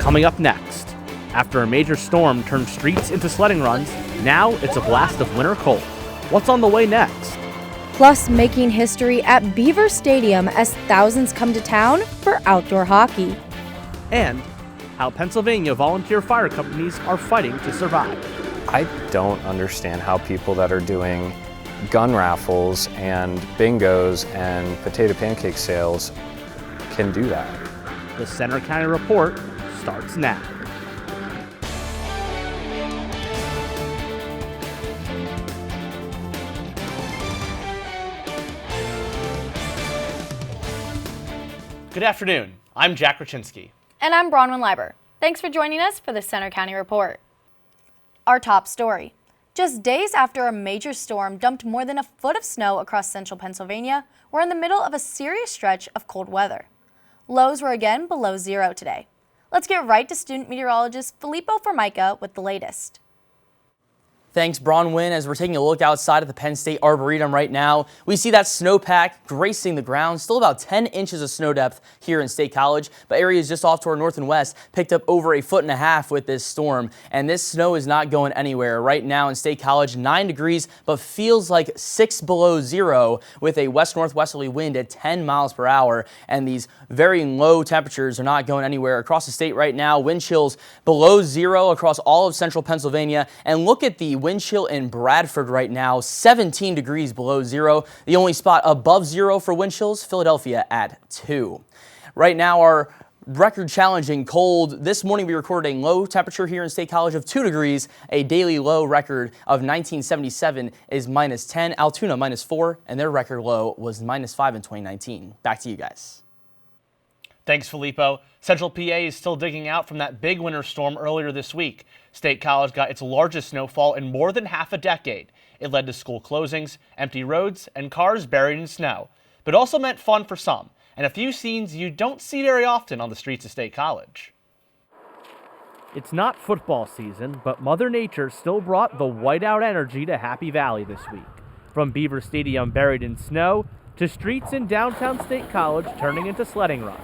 Coming up next, after a major storm turned streets into sledding runs, now it's a blast of winter cold. What's on the way next? Plus, making history at Beaver Stadium as thousands come to town for outdoor hockey. And how Pennsylvania volunteer fire companies are fighting to survive. I don't understand how people that are doing gun raffles and bingos and potato pancake sales can do that. The Center County Report starts now. Good afternoon. I'm Jack Raczynski. And I'm Bronwyn Leiber. Thanks for joining us for the Center County Report. Our top story. Just days after a major storm dumped more than a foot of snow across central Pennsylvania, we're in the middle of a serious stretch of cold weather. Lows were again below zero today. Let's get right to student meteorologist Filippo Formica with the latest. Thanks, Bronwyn. As we're taking a look outside at the Penn State Arboretum right now, we see that snowpack gracing the ground. Still about 10 inches of snow depth here in State College, but areas just off to our north and west picked up over 1.5 feet with this storm. And this snow is not going anywhere. Right now in State College, 9 degrees, but feels like 6 below zero with a west-northwesterly wind at 10 miles per hour. And these very low temperatures are not going anywhere across the state right now. Wind chills below zero across all of central Pennsylvania. And look at the wind chill in Bradford right now, 17 degrees below zero. The only spot above zero for wind chills, Philadelphia at 2. Right now, our record challenging cold. This morning we recorded a low temperature here in State College of 2 degrees. A daily low record of 1977 is -10. Altoona -4, and their record low was -5 in 2019. Back to you guys. Thanks, Filippo. Central PA is still digging out from that big winter storm earlier this week. State College got its largest snowfall in more than half a decade. It led to school closings, empty roads, and cars buried in snow. But also meant fun for some, and a few scenes you don't see very often on the streets of State College. It's not football season, but Mother Nature still brought the whiteout energy to Happy Valley this week. From Beaver Stadium buried in snow, to streets in downtown State College turning into sledding runs.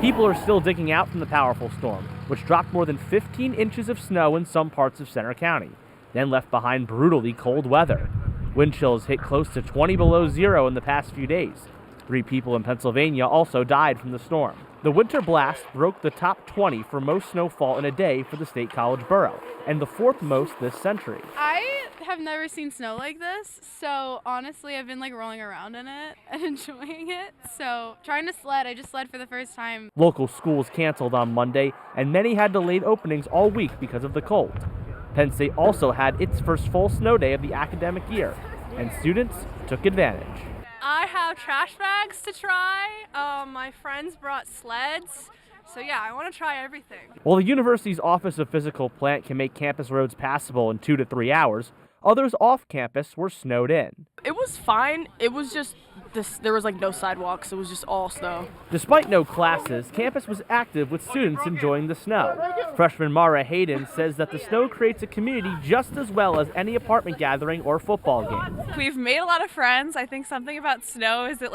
People are still digging out from the powerful storm, which dropped more than 15 inches of snow in some parts of Center County, then left behind brutally cold weather. Wind chills hit close to 20 below zero in the past few days. 3 people in Pennsylvania also died from the storm. The winter blast broke the top 20 for most snowfall in a day for the State College borough, and the 4th most this century. I have never seen snow like this, so honestly I've been rolling around in it and enjoying it. So trying to sled, I just sled for the first time. Local schools canceled on Monday, and many had delayed openings all week because of the cold. Penn State also had its first full snow day of the academic year, and students took advantage. I have trash bags to try. My friends brought sleds. So yeah, I want to try everything. While the university's Office of Physical Plant can make campus roads passable in 2 to 3 hours, others off campus were snowed in. It was fine. It was just there was no sidewalks. It was just all snow. Despite no classes, campus was active with students enjoying the snow. Freshman Mara Hayden says that the snow creates a community just as well as any apartment gathering or football game. We've made a lot of friends. I think something about snow is that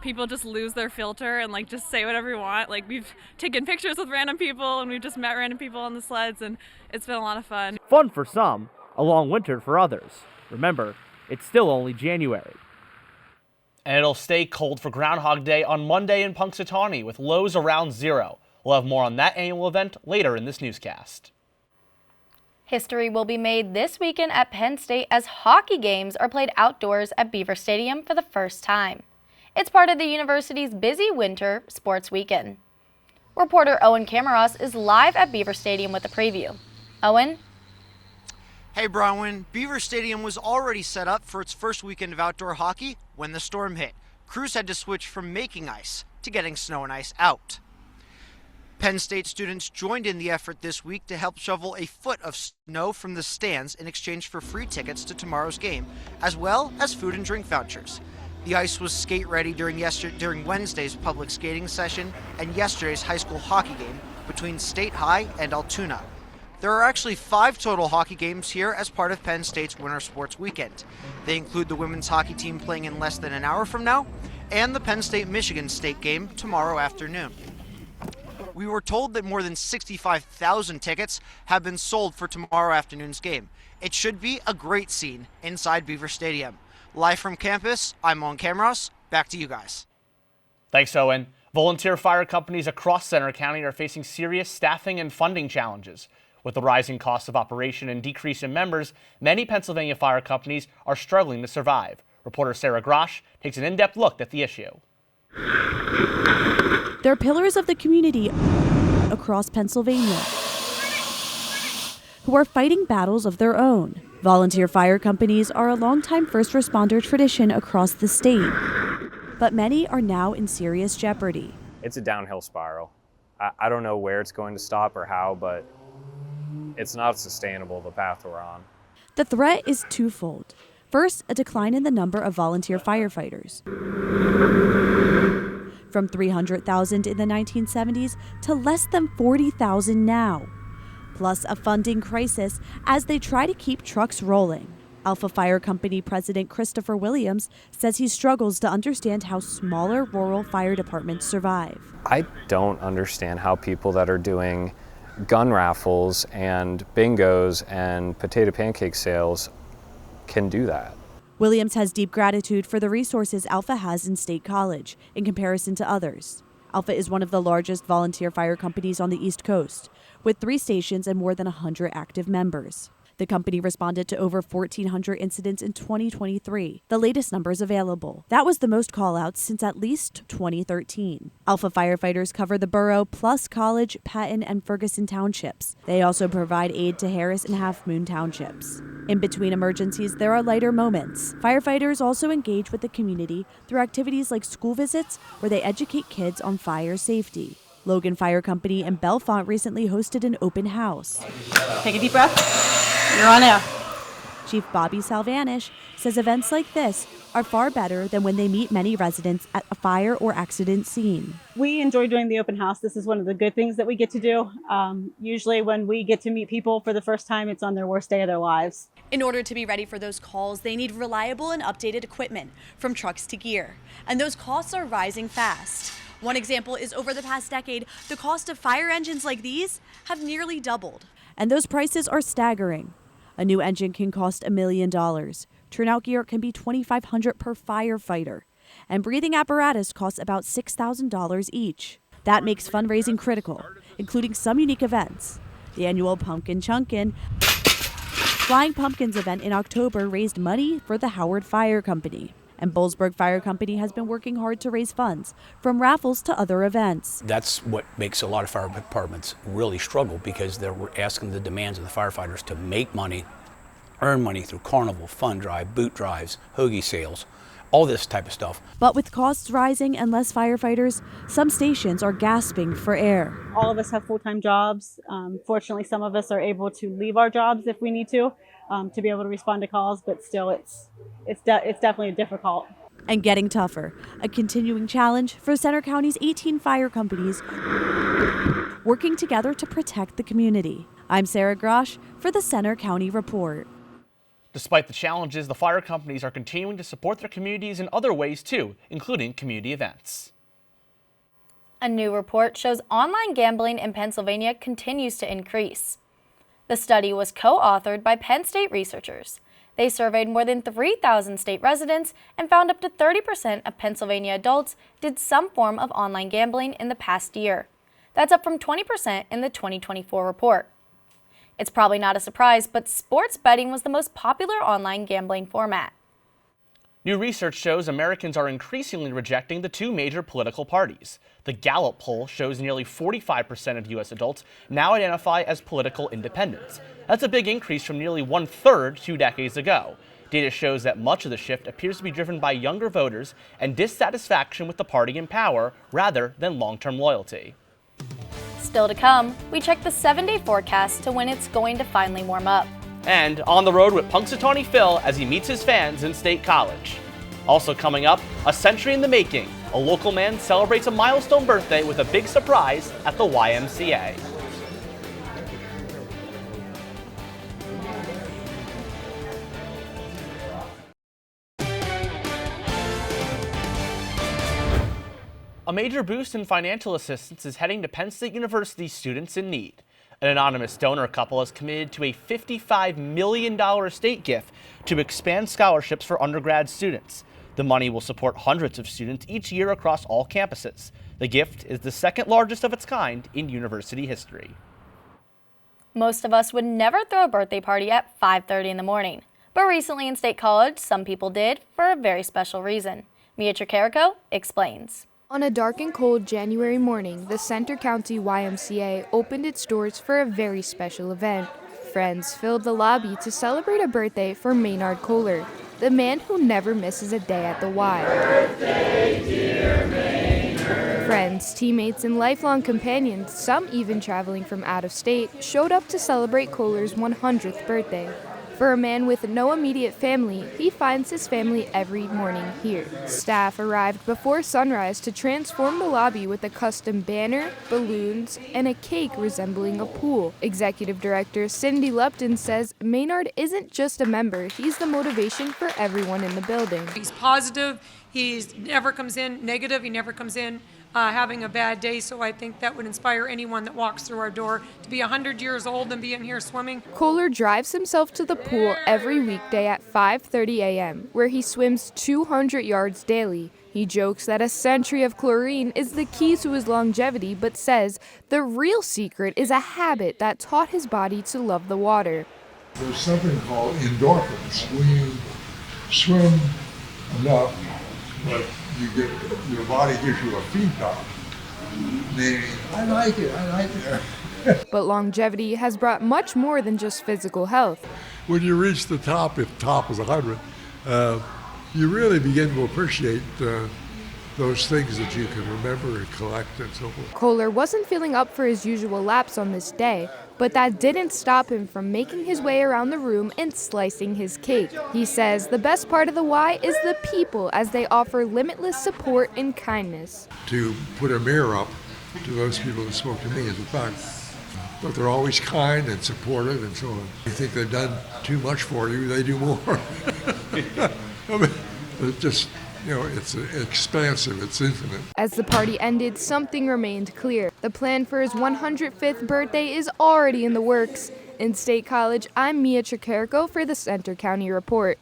people just lose their filter and just say whatever you want. We've taken pictures with random people and we've just met random people on the sleds, and it's been a lot of fun. Fun for some, a long winter for others. Remember, it's still only January. And it'll stay cold for Groundhog Day on Monday in Punxsutawney with lows around zero. We'll have more on that annual event later in this newscast. History will be made this weekend at Penn State as hockey games are played outdoors at Beaver Stadium for the first time. It's part of the university's busy winter sports weekend. Reporter Owen Camaros is live at Beaver Stadium with a preview. Owen? Hey Bronwyn, Beaver Stadium was already set up for its first weekend of outdoor hockey when the storm hit. Crews had to switch from making ice to getting snow and ice out. Penn State students joined in the effort this week to help shovel a foot of snow from the stands in exchange for free tickets to tomorrow's game, as well as food and drink vouchers. The ice was skate ready during Wednesday's public skating session and yesterday's high school hockey game between State High and Altoona. There are actually 5 total hockey games here as part of Penn State's Winter Sports Weekend. They include the women's hockey team playing in less than an hour from now, and the Penn State-Michigan State game tomorrow afternoon. we were told that more than 65,000 tickets have been sold for tomorrow afternoon's game. It should be a great scene inside Beaver Stadium. Live from campus, I'm Owen Camros. Back to you guys. Thanks, Owen. Volunteer fire companies across Center County are facing serious staffing and funding challenges. With the rising cost of operation and decrease in members, many Pennsylvania fire companies are struggling to survive. Reporter Sarah Grosh takes an in-depth look at the issue. They're pillars of the community across Pennsylvania who are fighting battles of their own. Volunteer fire companies are a longtime first responder tradition across the state, but many are now in serious jeopardy. It's a downhill spiral. I don't know where it's going to stop or how, but it's not sustainable, the path we're on. The threat is twofold. First, a decline in the number of volunteer firefighters, from 300,000 in the 1970s to less than 40,000 now. Plus a funding crisis as they try to keep trucks rolling. Alpha Fire Company President Christopher Williams says he struggles to understand how smaller rural fire departments survive. I don't understand how people that are doing gun raffles and bingos and potato pancake sales can do that. Williams has deep gratitude for the resources Alpha has in State College in comparison to others. Alpha is one of the largest volunteer fire companies on the East Coast, with 3 stations and more than 100 active members. The company responded to over 1,400 incidents in 2023, the latest numbers available. That was the most call-outs since at least 2013. Alpha firefighters cover the borough plus College, Patton, and Ferguson townships. They also provide aid to Harris and Half Moon townships. In between emergencies, there are lighter moments. Firefighters also engage with the community through activities like school visits, where they educate kids on fire safety. Logan Fire Company in Bellefonte recently hosted an open house. Take a deep breath. You're on air. Chief Bobby Salvanish says events like this are far better than when they meet many residents at a fire or accident scene. We enjoy doing the open house. This is one of the good things that we get to do. Usually when we get to meet people for the first time, it's on their worst day of their lives. In order to be ready for those calls, they need reliable and updated equipment, from trucks to gear. And those costs are rising fast. One example is over the past decade, the cost of fire engines like these have nearly doubled. And those prices are staggering. A new engine can cost $1 million. Turnout gear can be $2,500 per firefighter. And breathing apparatus costs about $6,000 each. That makes fundraising critical, including some unique events. The annual Pumpkin Chunkin' Flying Pumpkins event in October raised money for the Howard Fire Company. And Boalsburg Fire Company has been working hard to raise funds, from raffles to other events. That's what makes a lot of fire departments really struggle, because they're asking the demands of the firefighters to make money, earn money through carnival, fund drive, boot drives, hoagie sales, all this type of stuff. But with costs rising and less firefighters, some stations are gasping for air. All of us have full-time jobs. Fortunately, some of us are able to leave our jobs if we need to be able to respond to calls, but still it's definitely difficult. And getting tougher, a continuing challenge for Center County's 18 fire companies working together to protect the community. I'm Sarah Grosh for the Center County Report. Despite the challenges, the fire companies are continuing to support their communities in other ways too, including community events. A new report shows online gambling in Pennsylvania continues to increase. The study was co-authored by Penn State researchers. They surveyed more than 3,000 state residents and found up to 30% of Pennsylvania adults did some form of online gambling in the past year. That's up from 20% in the 2024 report. It's probably not a surprise, but sports betting was the most popular online gambling format. New research shows Americans are increasingly rejecting the 2 major political parties. The Gallup poll shows nearly 45% of U.S. adults now identify as political independents. That's a big increase from nearly 1/3 2 decades ago. Data shows that much of the shift appears to be driven by younger voters and dissatisfaction with the party in power rather than long-term loyalty. Still to come, we check the 7-day forecast to when it's going to finally warm up. And on the road with Punxsutawney Phil as he meets his fans in State College. Also coming up, a century in the making. A local man celebrates a milestone birthday with a big surprise at the YMCA. A major boost in financial assistance is heading to Penn State University students in need. An anonymous donor couple has committed to a $55 million estate gift to expand scholarships for undergrad students. The money will support hundreds of students each year across all campuses. The gift is the second largest of its kind in university history. Most of us would never throw a birthday party at 5:30 in the morning, but recently in State College, some people did for a very special reason. Mia Tricarico explains. On a dark and cold January morning, the Center County YMCA opened its doors for a very special event. Friends filled the lobby to celebrate a birthday for Maynard Kohler, the man who never misses a day at the Y. Birthday, dear Maynard. Friends, teammates, and lifelong companions, some even traveling from out of state, showed up to celebrate Kohler's 100th birthday. For a man with no immediate family, he finds his family every morning here. Staff arrived before sunrise to transform the lobby with a custom banner, balloons, and a cake resembling a pool. Executive Director Cindy Lupton says Maynard isn't just a member, he's the motivation for everyone in the building. He's positive, he never comes in negative, he never comes in having a bad day, so I think that would inspire anyone that walks through our door to be 100 years old and be in here swimming. Kohler drives himself to the pool every weekday at 5:30 a.m., where he swims 200 yards daily. He jokes that a century of chlorine is the key to his longevity, but says the real secret is a habit that taught his body to love the water. There's something called endorphins. When you swim enough, but your body gives you a feedback, meaning, I like it. But longevity has brought much more than just physical health. When you reach the top, if the top is 100, you really begin to appreciate those things that you can remember and collect and so forth. Kohler wasn't feeling up for his usual laps on this day, but that didn't stop him from making his way around the room and slicing his cake. He says the best part of the Y is the people, as they offer limitless support and kindness. To put a mirror up to those people that spoke to me is a fact. But they're always kind and supportive and so on. You think they've done too much for you, they do more. I mean, it just, it's expansive, it's infinite. As the party ended, something remained clear. The plan for his 105th birthday is already in the works. In State College, I'm Mia Tricarico for the Center County Report.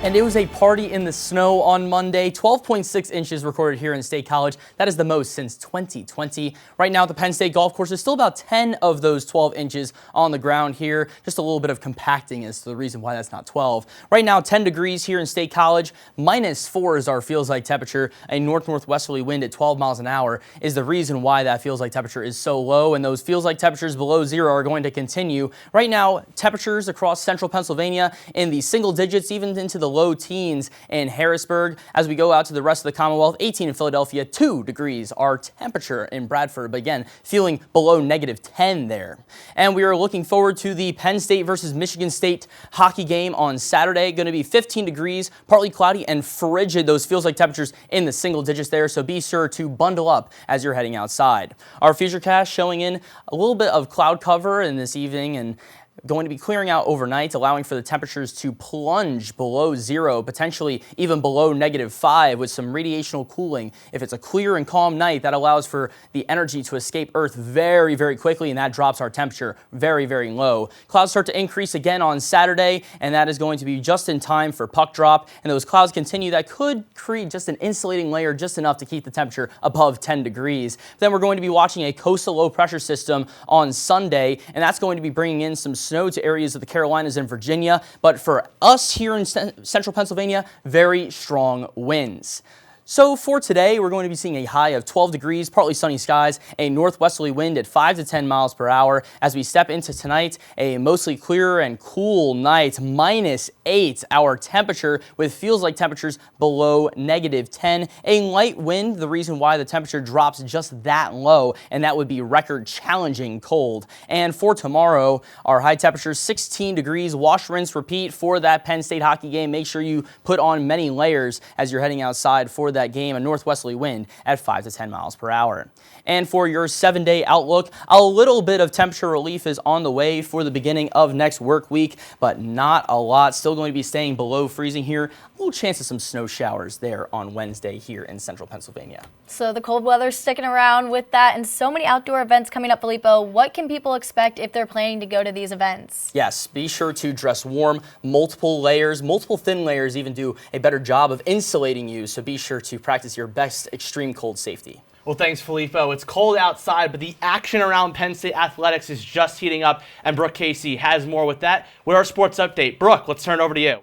And it was a party in the snow on Monday. 12.6 inches recorded here in State College. That is the most since 2020. Right now at the Penn State Golf Course, there's still about 10 of those 12 inches on the ground here. Just a little bit of compacting as to the reason why that's not 12. Right now, 10 degrees here in State College. -4 is our feels like temperature. A north-northwesterly wind at 12 miles an hour is the reason why that feels like temperature is so low. And those feels like temperatures below zero are going to continue. Right now, temperatures across central Pennsylvania in the single digits, even into the low teens in Harrisburg. As we go out to the rest of the Commonwealth, 18 in Philadelphia, 2 degrees our temperature in Bradford, but again, feeling below -10 there. And we are looking forward to the Penn State versus Michigan State hockey game on Saturday. Going to be 15 degrees, partly cloudy and frigid. Those feels like temperatures in the single digits there, so be sure to bundle up as you're heading outside. Our futurecast showing in a little bit of cloud cover in this evening and going to be clearing out overnight, allowing for the temperatures to plunge below zero, potentially even below -5 with some radiational cooling. If it's a clear and calm night, that allows for the energy to escape Earth very, very quickly, and that drops our temperature very, very low. Clouds start to increase again on Saturday, and that is going to be just in time for puck drop. And those clouds continue. That could create just an insulating layer just enough to keep the temperature above 10 degrees. Then we're going to be watching a coastal low pressure system on Sunday, and that's going to be bringing in some snow to areas of the Carolinas and Virginia, but for us here in central Pennsylvania, very strong winds. So for today, we're going to be seeing a high of 12 degrees, partly sunny skies, a northwesterly wind at 5 to 10 miles per hour. As we step into tonight, a mostly clear and cool night, -8 our temperature with feels like temperatures below -10. A light wind, the reason why the temperature drops just that low, and that would be record challenging cold. And for tomorrow, our high temperature 16 degrees, wash, rinse, repeat for that Penn State hockey game. Make sure you put on many layers as you're heading outside for that that game, a northwesterly wind at 5 to 10 miles per hour. And for your 7-day outlook, a little bit of temperature relief is on the way for the beginning of next work week, but not a lot. Still going to be staying below freezing here. A little chance of some snow showers there on Wednesday here in central Pennsylvania. So the cold weather's sticking around with that and so many outdoor events coming up, Filippo. What can people expect if they're planning to go to these events? Yes, be sure to dress warm, multiple layers, multiple thin layers even do a better job of insulating you, so be sure to practice your best extreme cold safety. Well, thanks, Filippo. It's cold outside, but the action around Penn State athletics is just heating up, and Brooke Casey has more with that. With our sports update, Brooke, let's turn over to you.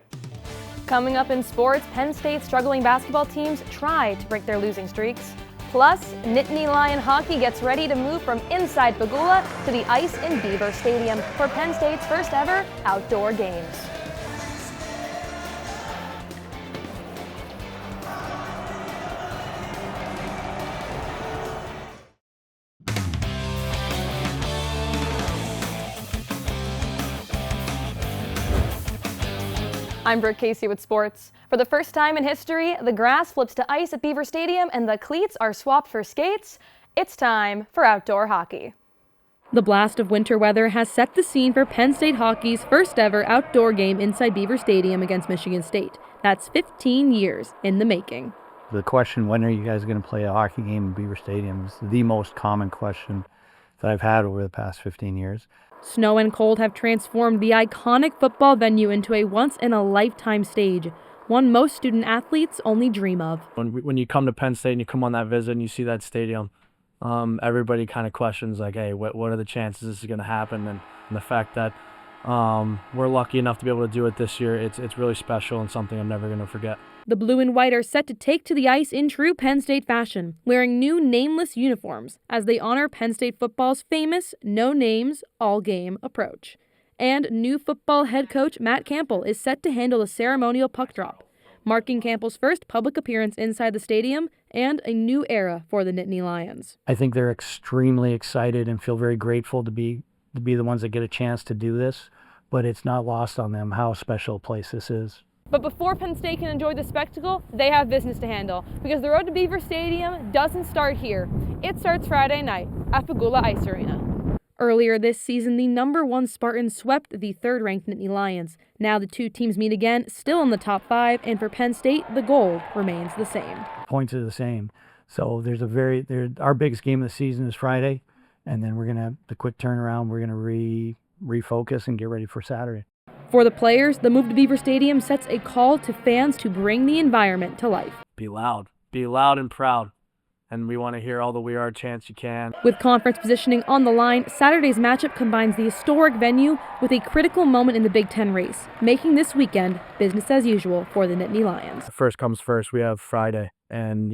Coming up in sports, Penn State's struggling basketball teams try to break their losing streaks. Plus, Nittany Lion hockey gets ready to move from inside Pagula to the ice in Beaver Stadium for Penn State's first ever outdoor games. I'm Brooke Casey with sports. For the first time in history, the grass flips to ice at Beaver Stadium and the cleats are swapped for skates. It's time for outdoor hockey. The blast of winter weather has set the scene for Penn State hockey's first ever outdoor game inside Beaver Stadium against Michigan State. That's 15 years in the making. The question, when are you guys going to play a hockey game in Beaver Stadium, is the most common question that I've had over the past 15 years. Snow and cold have transformed the iconic football venue into a once-in-a-lifetime stage, one most student athletes only dream of. When you come to Penn State and you come on that visit and you see that stadium, everybody kind of questions like, hey, what are the chances this is going to happen? And the fact that we're lucky enough to be able to do it this year, it's really special and something I'm never going to forget. The blue and white are set to take to the ice in true Penn State fashion, wearing new nameless uniforms as they honor Penn State football's famous no names, all game approach. And new football head coach Matt Campbell is set to handle a ceremonial puck drop, marking Campbell's first public appearance inside the stadium and a new era for the Nittany Lions. I think they're extremely excited and feel very grateful to be the ones that get a chance to do this, but it's not lost on them how special a place this is. But before Penn State can enjoy the spectacle, they have business to handle, because the road to Beaver Stadium doesn't start here. It starts Friday night at Pagula Ice Arena. Earlier this season, the #1 Spartans swept the third-ranked Nittany Lions. Now the two teams meet again, still in the top 5, and for Penn State, the goal remains the same. Points are the same. So our biggest game of the season is Friday, and then we're going to have the quick turnaround. We're going to refocus and get ready for Saturday. For the players, the move to Beaver Stadium sets a call to fans to bring the environment to life. Be loud and proud. And we want to hear all the "We Are" chants you can. With conference positioning on the line, Saturday's matchup combines the historic venue with a critical moment in the Big Ten race, making this weekend business as usual for the Nittany Lions. First comes first, we have Friday. And,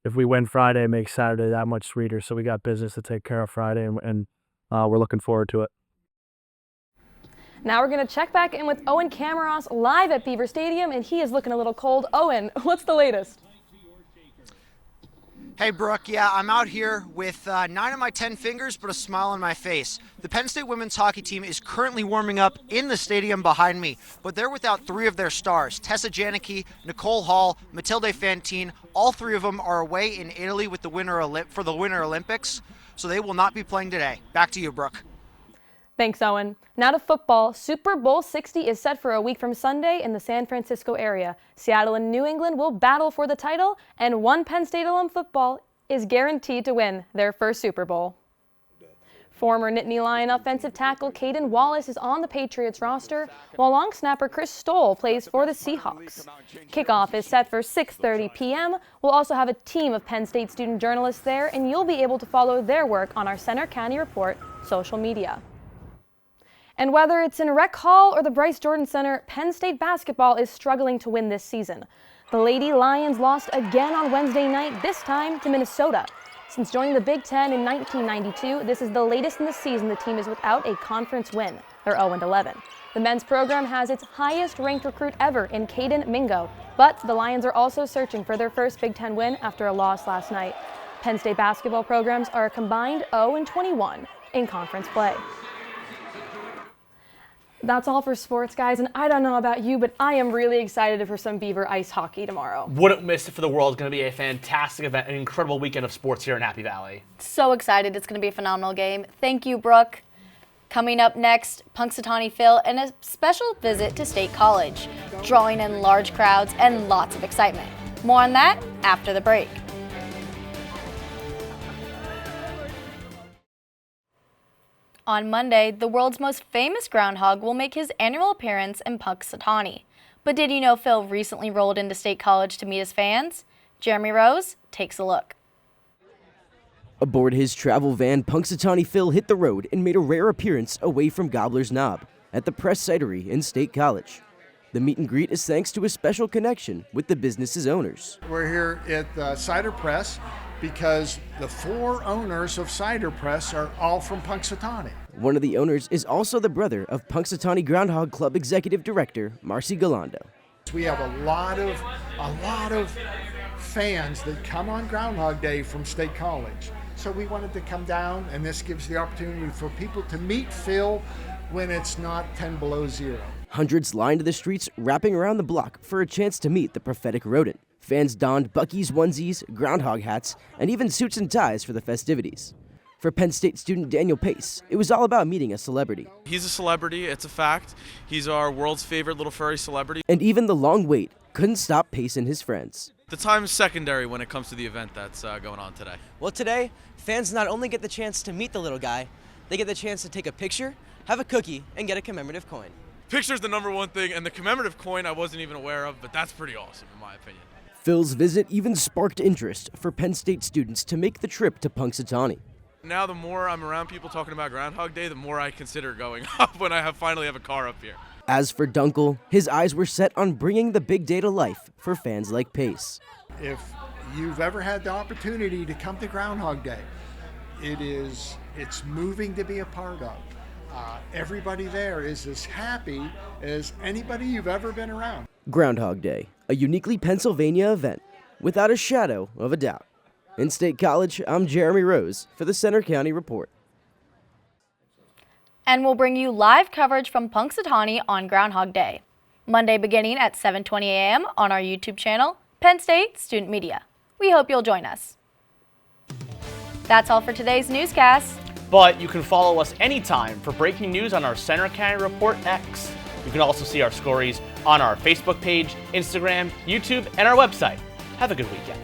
if we win Friday, it makes Saturday that much sweeter. So we got business to take care of Friday, and we're looking forward to it. Now we're going to check back in with Owen Camaros live at Beaver Stadium, and he is looking a little cold. Owen, what's the latest? Hey, Brooke. Yeah, I'm out here with 9 of my 10 fingers, but a smile on my face. The Penn State women's hockey team is currently warming up in the stadium behind me, but they're without 3 of their stars. Tessa Janicki, Nicole Hall, Matilde Fantine. All 3 of them are away in Italy with the for the Winter Olympics, so they will not be playing today. Back to you, Brooke. Thanks, Owen. Now to football. Super Bowl 60 is set for a week from Sunday in the San Francisco area. Seattle and New England will battle for the title, and one Penn State alum football is guaranteed to win their first Super Bowl. Former Nittany Lion offensive tackle Caden Wallace is on the Patriots roster, while long snapper Chris Stoll plays for the Seahawks. Kickoff is set for 6:30 p.m. We'll also have a team of Penn State student journalists there, and you'll be able to follow their work on our Center County Report social media. And whether it's in Rec Hall or the Bryce Jordan Center, Penn State basketball is struggling to win this season. The Lady Lions lost again on Wednesday night, this time to Minnesota. Since joining the Big Ten in 1992, this is the latest in the season the team is without a conference win. They're 0-11. The men's program has its highest-ranked recruit ever in Caden Mingo, but the Lions are also searching for their first Big Ten win after a loss last night. Penn State basketball programs are a combined 0-21 in conference play. That's all for sports, guys, and I don't know about you, but I am really excited for some Beaver ice hockey tomorrow. Wouldn't miss it for the world. It's going to be a fantastic event, an incredible weekend of sports here in Happy Valley. So excited. It's going to be a phenomenal game. Thank you, Brooke. Coming up next, Punxsutawney Phil and a special visit to State College, drawing in large crowds and lots of excitement. More on that after the break. On Monday, the world's most famous groundhog will make his annual appearance in Punxsutawney. But did you know Phil recently rolled into State College to meet his fans? Jeremy Rose takes a look. Aboard his travel van, Punxsutawney Phil hit the road and made a rare appearance away from Gobbler's Knob at the Press Cidery in State College. The meet and greet is thanks to a special connection with the business's owners. We're here at the Cider Press because the 4 owners of Cider Press are all from Punxsutawney. One of the owners is also the brother of Punxsutawney Groundhog Club Executive Director Marcy Galando. We have a lot of fans that come on Groundhog Day from State College. So we wanted to come down, and this gives the opportunity for people to meet Phil when it's not 10 below zero. Hundreds lined the streets, wrapping around the block for a chance to meet the prophetic rodent. Fans donned Buc-ee's onesies, groundhog hats, and even suits and ties for the festivities. For Penn State student Daniel Pace, it was all about meeting a celebrity. He's a celebrity, it's a fact. He's our world's favorite little furry celebrity. And even the long wait couldn't stop Pace and his friends. The time's secondary when it comes to the event that's going on today. Well, today, fans not only get the chance to meet the little guy, they get the chance to take a picture, have a cookie, and get a commemorative coin. Picture's the #1 thing, and the commemorative coin I wasn't even aware of, but that's pretty awesome in my opinion. Phil's visit even sparked interest for Penn State students to make the trip to Punxsutawney. Now the more I'm around people talking about Groundhog Day, the more I consider going up when I finally have a car up here. As for Dunkel, his eyes were set on bringing the big day to life for fans like Pace. If you've ever had the opportunity to come to Groundhog Day, it's moving to be a part of. Everybody there is as happy as anybody you've ever been around. Groundhog Day, a uniquely Pennsylvania event, without a shadow of a doubt. In State College, I'm Jeremy Rose for the Center County Report. And we'll bring you live coverage from Punxsutawney on Groundhog Day, Monday beginning at 7:20 a.m. on our YouTube channel, Penn State Student Media. We hope you'll join us. That's all for today's newscast. But you can follow us anytime for breaking news on our Center County Report X. You can also see our stories on our Facebook page, Instagram, YouTube, and our website. Have a good weekend.